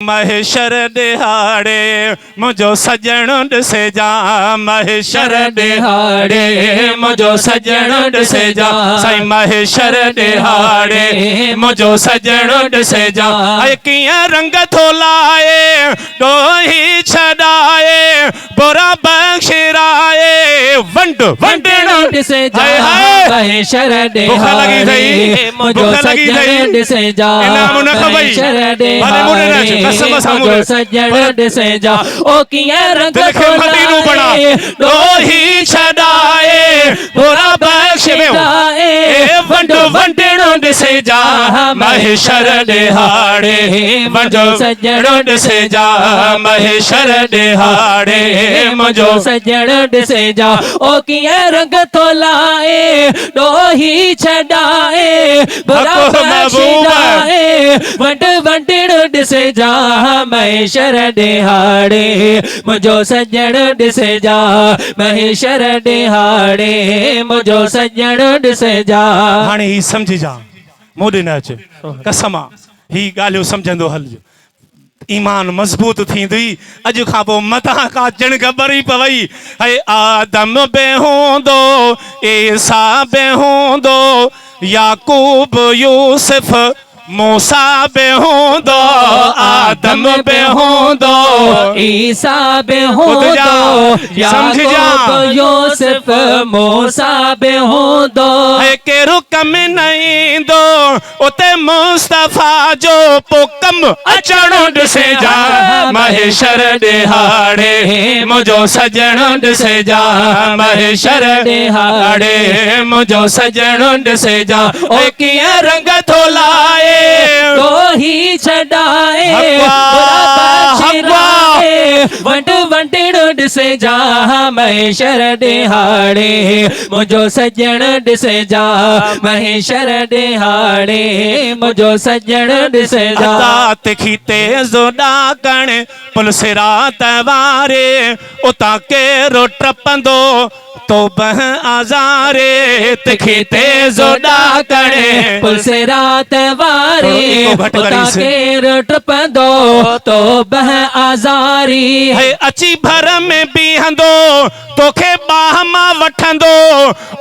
महेश्वर दिहाड़े मुझो सजण ॾिसे जा महेश्वर दिहाड़े मुझो सजण ॾिसे जा साईं महेश्वर दिहाड़े मुझो सजण ॾिसे जा ऐं कीअं रंग थो लाए ॾोही छॾाए बुरा बख़्शिराए वंड वंडण ॾिसे जा महेश्वर दिहाड़े मुझो सजण ॾिसे जा महेश्वर दिहाड़े मुझो सजण ॾिसे जा ओ कीअं रंग थो लाए ॾोही छॾाए बुरा बख़्शिराए वंड वंडण ॾिसे जा महेश्वर दिहाड़े मुझो सजण ॾिसे जा महेश्वर दिहाड़े मुझो सजण ॾिसे जा ओ कीअं रंग थो लाए ॾोही छॾाए बुरा बख़्शिराए वंड वंडण ॾिसे जा महेश्वर दिहाड़े मुझो सजण ॾिसे जा महेश्वर दिहाड़े मुझो सजण ॾिसे जा हाणे ही समझी जा मोॾे न अचे कसम ही ॻाल्हियूं सम्झंदो हलिजो ईमान मज़बूत थींदी अॼु खां पोइ मथां का ॼण ख़बर ई पवई हे आदम बि हूंदो ईसा बि हूंदो याकूब यूसुफ मूसा बि हूंदो आदम बि हूंदो ईसा बि हूंदो याकूब यूसुफ मूसा बि हूंदो कहिड़ो कम न ईंदो उते मुस्तफा जो पोइ कम अचणो ॾिसे जा महेश्वर दिहाड़े मुझो सजण ॾिसे जा महेश्वर दिहाड़े मुझो सजण ॾिसे जा ओ कीअं रंग थो लाए ॾोही छॾाए बुरा बख़्शिराए वंड वंडण ॾिसे जा महेश्वर दिहाड़े मुझो सजण ॾिसे जा महेश्वर दिहाड़े मुझो सजण ॾिसे जा तिखी तेज़ ॾाकण पुलसिरात वारे उतां केरो टपंदो तो बह आज़ारे तिखी तेज़ ॾाकण पुलसिरात वारे उतां केरो टपंदो तो बह आज़ारी है अची भर में बीहंदो तोखे बाह मां वठंदो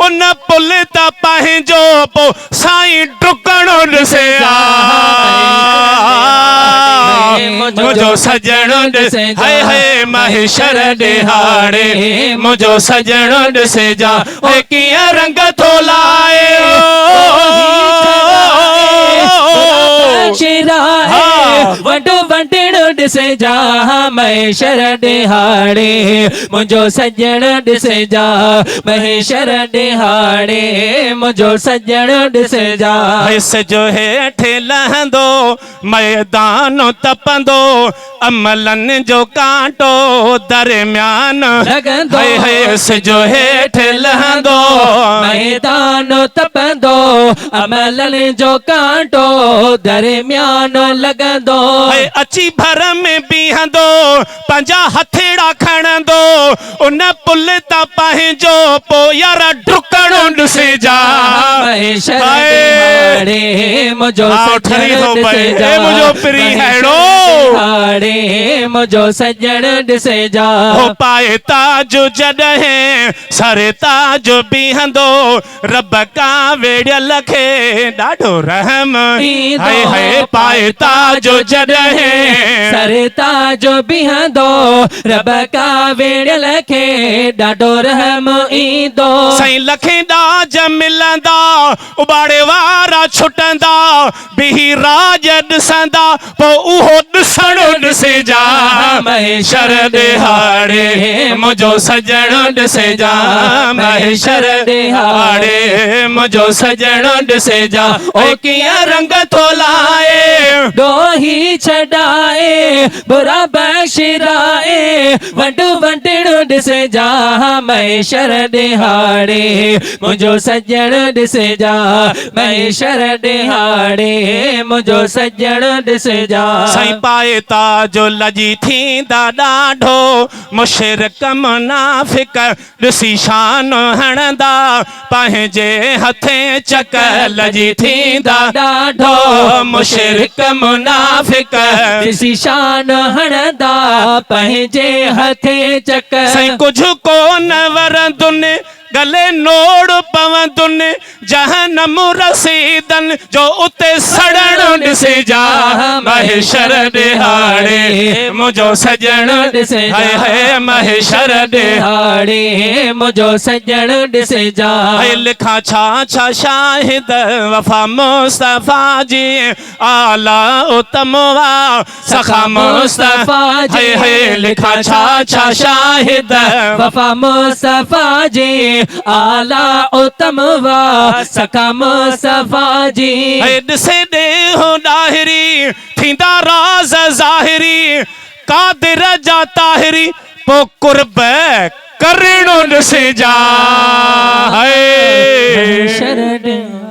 उन पुल त पंहिंजो पोइ साईं डुकणो ॾिसे मुझो सजण ॾिसे हाय हाय महेश्वर दिहाड़े मुझो सजण ॾिसे जा हे कीअं रंग थो लाए वंड वंडण ॾिसे जा महेश्वर दिहाड़े मुझो सजण ॾिसे जा महेश्वर दिहाड़े मुझो सजण ॾिसे जा सजो हेठि लहंदो मैदान तपंदो अमलनि जो कांटो दरमियान लॻंदो सजो हेठि लहंदो मैदान तपंदो अमलनि जो कांटो दरमियान लॻंदो अची भर में बीहंदो पंहिंजा हथेड़ा खणंदो उन पुल त पंहिंजो पोइ यार डुकणो ॾिसे जा महेश्वर दिहाड़े मुझो सजण ॾिसे जा मुझो प्री हेड़ो दिहाड़े मुझो सजण ॾिसे जा हो पाए ताज जॾहिं सर ताज बीहंदो रब का वेड़ियल खे ॾाढो रहम हाय हाय पाए ताज जॾहिं सर ताज बीहंदो रब का वेड़ियल खे ॾाढो रहम ईंदो साईं लखे ॾाज मिलंदा उबाड़े वारा छुटंदा बिही राज ॾिसंदा पोइ उहो ॾिसणो ॾिसे जा महेश्वर दिहाड़े मुझो सजण ॾिसे जा महेश्वर दिहाड़े मुझो सजण ॾिसे जा ओ कीअं रंग थो लाए ॾोही छॾाए बुरा बख़्शिराए वंड वंडण ॾिसे जा महेश्वर दिहाड़े मुझो सजण ॾिसे जा महेशर ॾिहाड़े मुंहिंजो सजण ॾिसे जा साईं पाए ताजो लजी थींदा ॾाढो मुशरिक मुनाफ़िक ॾिसी शान हणंदा पंहिंजे हथे चक लजी थींदा ॾाढो मुशरिक मुनाफ़िक ॾिसी शान हणंदा पंहिंजे हथे चक साईं कुझु कोन वरंदुनि गले नोड़ पवंदुनि जहनम रसीदन जो उते सड़ण ॾिसे जा महेशर ॾिहाड़े मुंहिंजो सजण ॾिसे जा हाय हाय महेशर ॾिहाड़े मुंहिंजो सजण ॾिसे जा हाय लिखा छा छा शाहिद वफ़ा मुस्तफ़ा जी आला उत्तम वा सखा मुस्तफ़ा जी हाय हाय लिखा छा छा शाहिद वफ़ा मुस्तफ़ा जी आला उत्तम वा सखा मुस्तफ़ा जी ॾिसे ॾे हो ॾाहिरी थींदा राज़ ज़ाहिरी कादिर जा ताहिरी पो कुर्ब करणो ॾिसे जा शरण